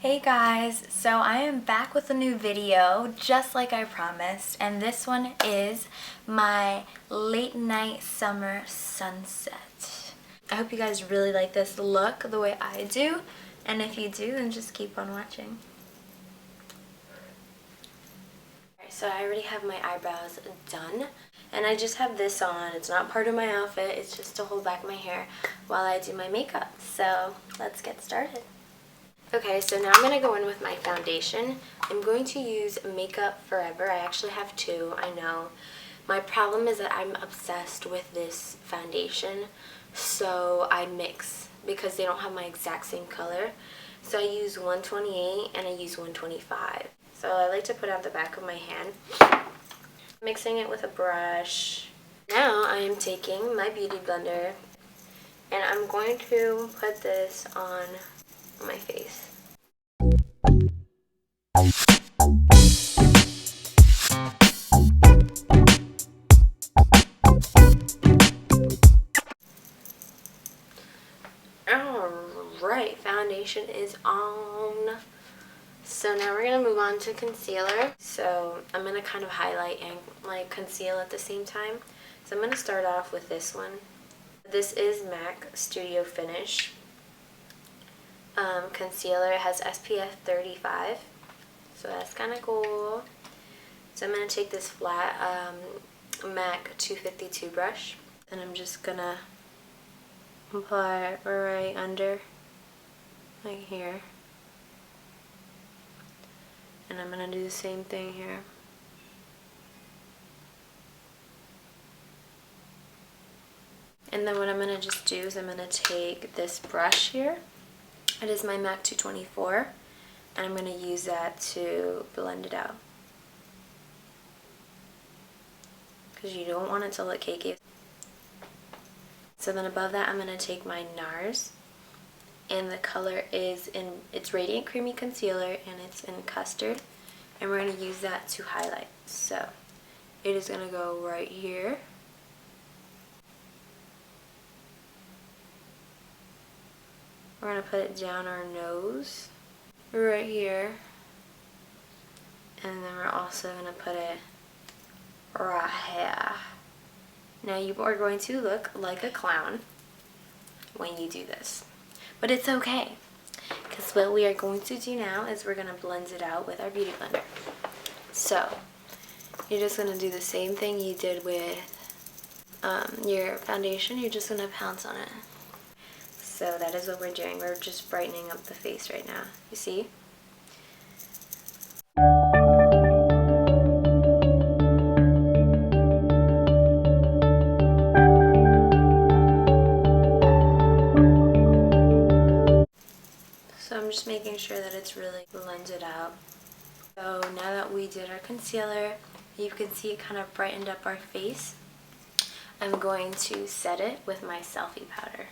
Hey guys, so I am back with a new video just like I promised, and this one is my late night summer sunset. I hope you guys really like this look the way I do, and if you do, then just keep on watching. Alright, so I already have my eyebrows done, and I just have this on. It's not part of my outfit, it's just to hold back my hair while I do my makeup. So let's get started. Okay, so now I'm going to go in with my foundation. I'm going to use Makeup Forever. I actually have two, I know. My problem is that I'm obsessed with this foundation, so I mix because they don't have my exact same color. So I use 128 and I use 125. So I like to put it on the back of my hand, mixing it with a brush. Now I am taking my beauty blender and I'm going to put this on my face. Alright, foundation is on. So now we're going to move on to concealer. So I'm going to kind of highlight and like conceal at the same time. So I'm going to start off with this one. This is MAC Studio Finish concealer. It has SPF 35, so that's kind of cool. So I'm going to take this flat MAC 252 brush, and I'm just going to apply it right under, like here. And I'm going to do the same thing here. And then what I'm going to just do is I'm going to take this brush here. It is my MAC 224, and I'm going to use that to blend it out. Because you don't want it to look cakey. So then above that I'm going to take my Nars, and the color is it's Radiant Creamy Concealer, and it's in Custard, and we're going to use that to highlight. So it is going to go right here. We're going to put it down our nose, right here, and then we're also going to put it right here. Now you are going to look like a clown when you do this, but it's okay, because what we are going to do now is we're going to blend it out with our beauty blender. So you're just going to do the same thing you did with your foundation. You're just going to pounce on it. So that is what we're doing. We're just brightening up the face right now. You see? So I'm just making sure that it's really blended out. So now that we did our concealer, you can see it kind of brightened up our face. I'm going to set it with my Selfie powder,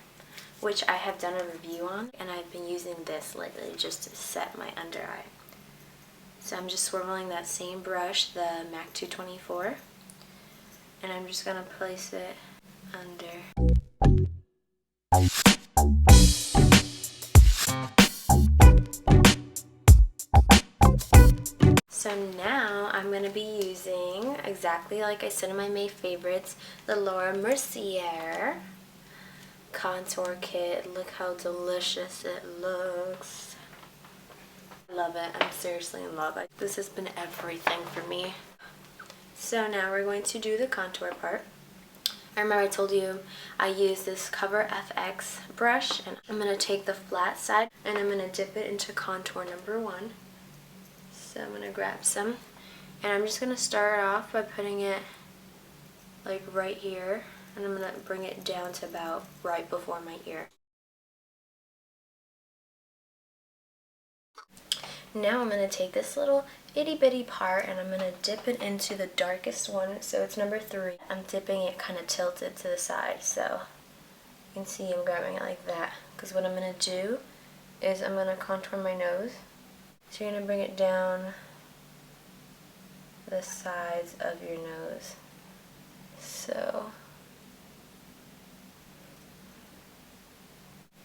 which I have done a review on, and I've been using this lately just to set my under eye. So I'm just swirling that same brush, the MAC 224, and I'm just going to place it under. So now I'm going to be using, exactly like I said in my May favorites, the Mercier contour kit. Look how delicious it looks. I love it. I'm seriously in love. This has been everything for me. So now we're going to do the contour part. I remember I told you I use this Cover FX brush, and I'm going to take the flat side and I'm going to dip it into contour number 1. So I'm going to grab some, and I'm just going to start off by putting it like right here, and I'm going to bring it down to about right before my ear. Now I'm going to take this little itty bitty part and I'm going to dip it into the darkest one, so it's number 3. I'm dipping it kind of tilted to the side, so you can see I'm grabbing it like that, because what I'm going to do is I'm going to contour my nose. So you're going to bring it down the sides of your nose. So,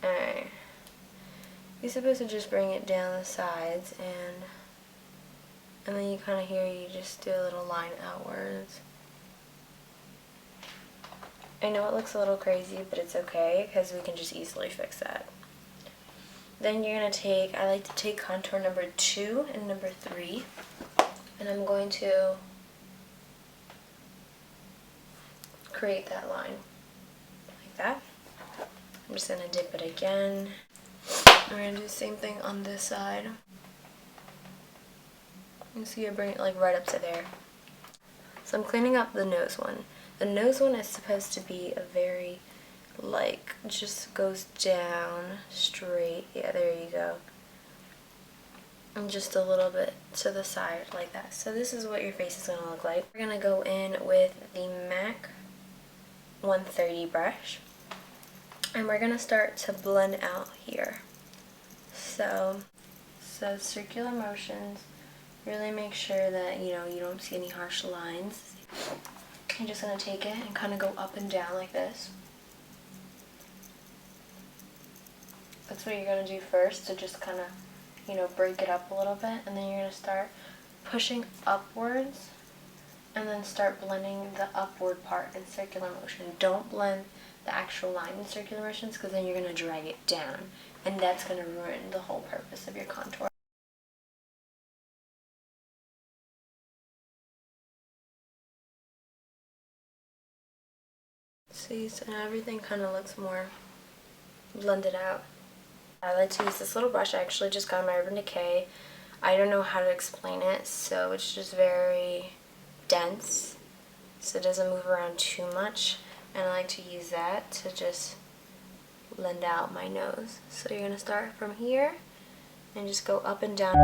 alright. You're supposed to just bring it down the sides, and then you kind of here, you just do a little line outwards. I know it looks a little crazy, but it's okay because we can just easily fix that. Then you're going to take, I like to take contour number 2 and number 3, and I'm going to create that line like that. I'm just going to dip it again. I'm going to do the same thing on this side. You see I bring it like right up to there. So I'm cleaning up the nose one. The nose one is supposed to be a very, like, just goes down straight. Yeah, there you go. And just a little bit to the side like that. So this is what your face is going to look like. We're going to go in with the MAC 130 brush. And we're going to start to blend out here. So circular motions. Really make sure that, you don't see any harsh lines. You're just going to take it and kind of go up and down like this. That's what you're going to do first, to just kind of, break it up a little bit. And then you're going to start pushing upwards and then start blending the upward part in circular motion. Don't blend the actual line in circular motions because then you're going to drag it down. And that's going to ruin the whole purpose of your contour. See, so now everything kind of looks more blended out. I like to use this little brush. I actually just got my Urban Decay. I don't know how to explain it, so it's just very dense, so it doesn't move around too much. And I like to use that to just blend out my nose. So you're going to start from here and just go up and down.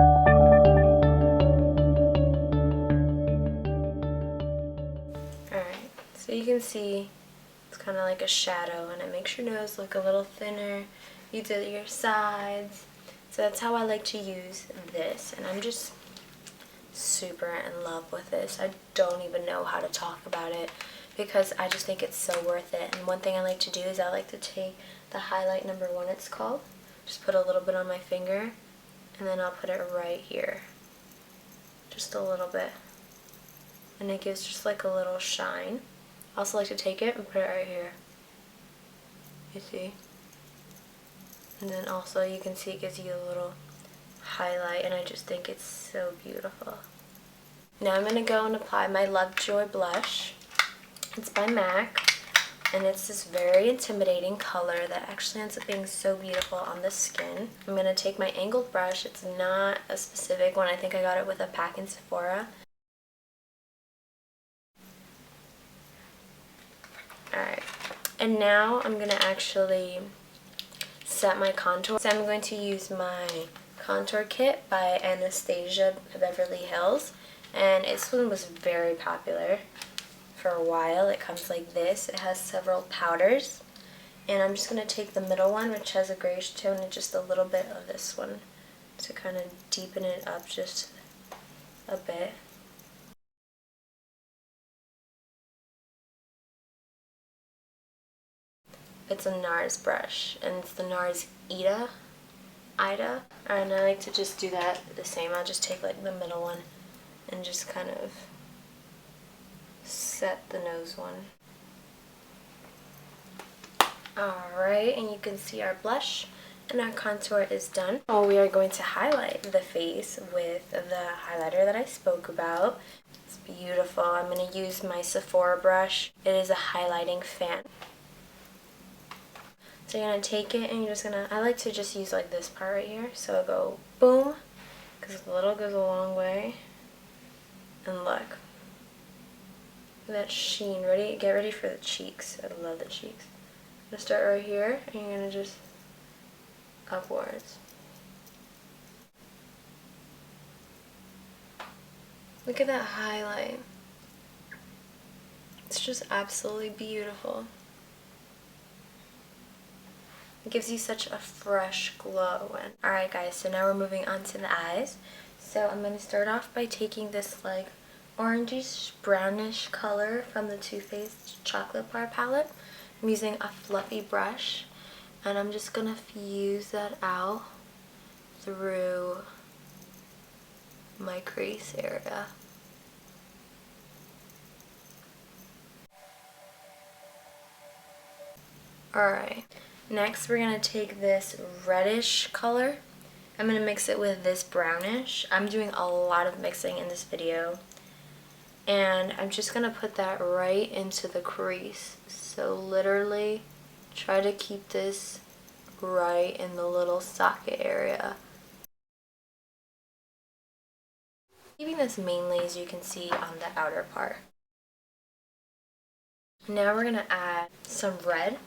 Alright, so you can see it's kind of like a shadow, and it makes your nose look a little thinner. You do your sides. So that's how I like to use this, and I'm just super in love with this. I don't even know how to talk about it because I just think it's so worth it. And one thing I like to do is I like to take the highlight number 1, it's called. Just put a little bit on my finger, and then I'll put it right here. Just a little bit. And it gives just like a little shine. I also like to take it and put it right here. You see? And then also you can see it gives you a little highlight, and I just think it's so beautiful. Now I'm going to go and apply my Lovejoy blush. It's by MAC, and it's this very intimidating color that actually ends up being so beautiful on the skin. I'm going to take my angled brush. It's not a specific one. I think I got it with a pack in Sephora. Alright, and now I'm going to actually set my contour. So I'm going to use my contour kit by Anastasia Beverly Hills, and this one was very popular for a while. It comes like this. It has several powders, and I'm just going to take the middle one, which has a grayish tone, and just a little bit of this one to kind of deepen it up just a bit. It's a Nars brush, and it's the Nars Ida, and I like to just do that the same. I'll just take like the middle one and just kind of set the nose one. Alright, and you can see our blush and our contour is done. Now we are going to highlight the face with the highlighter that I spoke about. It's beautiful. I'm going to use my Sephora brush. It is a highlighting fan. So you're going to take it and you're just going to, I like to just use like this part right here. So I'll go boom, because the little goes a long way. And look. That sheen. Ready? Get ready for the cheeks. I love the cheeks. I'm going to start right here, and you're going to just upwards. Look at that highlight. It's just absolutely beautiful. It gives you such a fresh glow. Alright guys, so now we're moving on to the eyes. So I'm going to start off by taking this like orangish brownish color from the Too Faced Chocolate Bar palette. I'm using a fluffy brush, and I'm just going to fuse that out through my crease area. Alright, next we're going to take this reddish color. I'm going to mix it with this brownish. I'm doing a lot of mixing in this video. And I'm just going to put that right into the crease. So literally try to keep this right in the little socket area. Keeping this mainly, as you can see, on the outer part. Now we're going to add some red,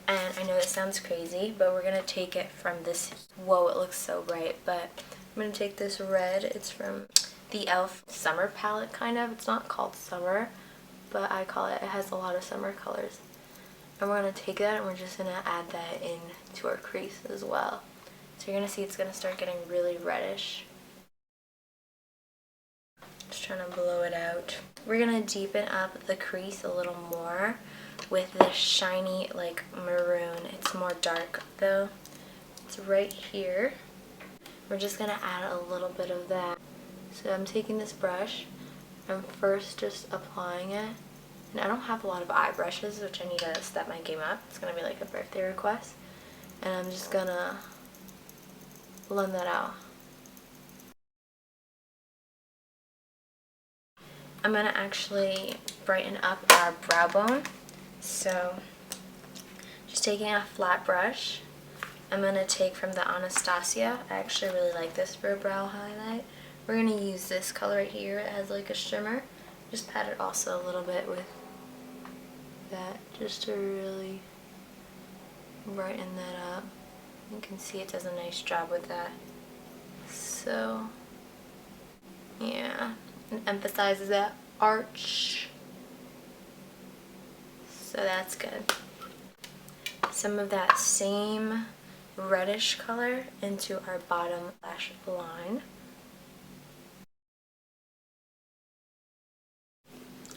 and I know it sounds crazy, but we're going to take it from this, whoa, it looks so bright, but I'm going to take this red, it's from the E.L.F. summer palette, kind of. It's not called summer, but I call it, it has a lot of summer colors. And we're going to take that and we're just going to add that into our crease as well. So you're going to see it's going to start getting really reddish. Just trying to blow it out. We're going to deepen up the crease a little more with this shiny like maroon. It's more dark though. It's right here. We're just going to add a little bit of that. So I'm taking this brush. I'm first just applying it. And I don't have a lot of eye brushes, which I need to step my game up. It's going to be like a birthday request. And I'm just going to blend that out. I'm going to actually brighten up our brow bone. So just taking a flat brush, I'm going to take from the Anastasia. I actually really like this for a brow highlight. We're going to use this color right here. It has like a shimmer. Just pat it also a little bit with that just to really brighten that up. You can see it does a nice job with that. So yeah, it emphasizes that arch. So that's good. Some of that same reddish color into our bottom lash line.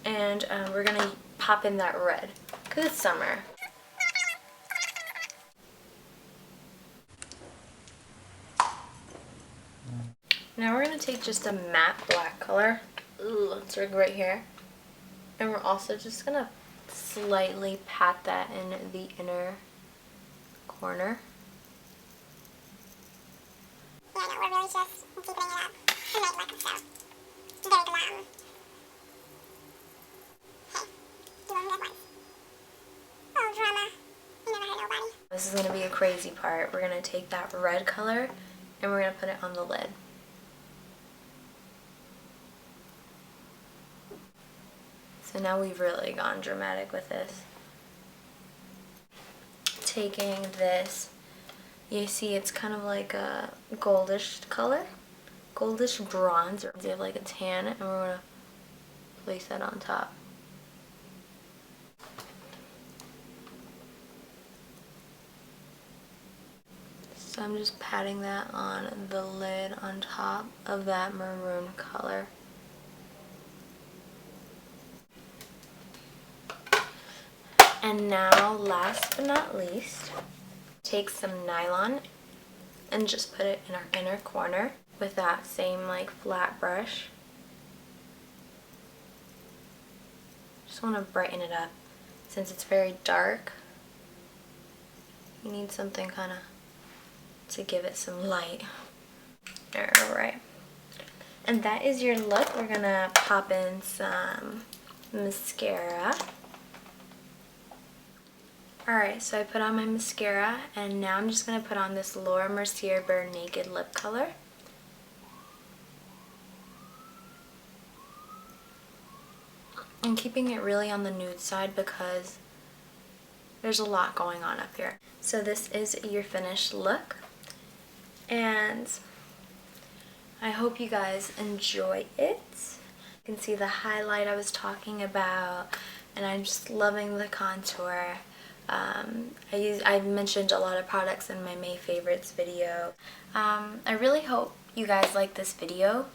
And we're going to pop in that red because it's summer. Now we're going to take just a matte black color. Ooh, it's right here. And we're also just going to slightly pat that in the inner corner. Yeah, no, we're really just deepening it up to make look so very glam. Hey, do one good one. Oh, drama. You never hurt nobody. This is going to be a crazy part. We're going to take that red color and we're going to put it on the lid. So now we've really gone dramatic with this. Taking this, you see it's kind of like a goldish color, goldish bronze, or they have like a tan, and we're going to place that on top. So I'm just patting that on the lid on top of that maroon color. And now, last but not least, take some nylon and just put it in our inner corner with that same like flat brush. Just want to brighten it up. Since it's very dark, you need something kind of to give it some light. Alright. And that is your look. We're going to pop in some mascara. Alright, so I put on my mascara, and now I'm just going to put on this Mercier Bare Naked lip color. I'm keeping it really on the nude side because there's a lot going on up here. So this is your finished look, and I hope you guys enjoy it. You can see the highlight I was talking about, and I'm just loving the contour. I mentioned a lot of products in my May favorites video. I really hope you guys like this video.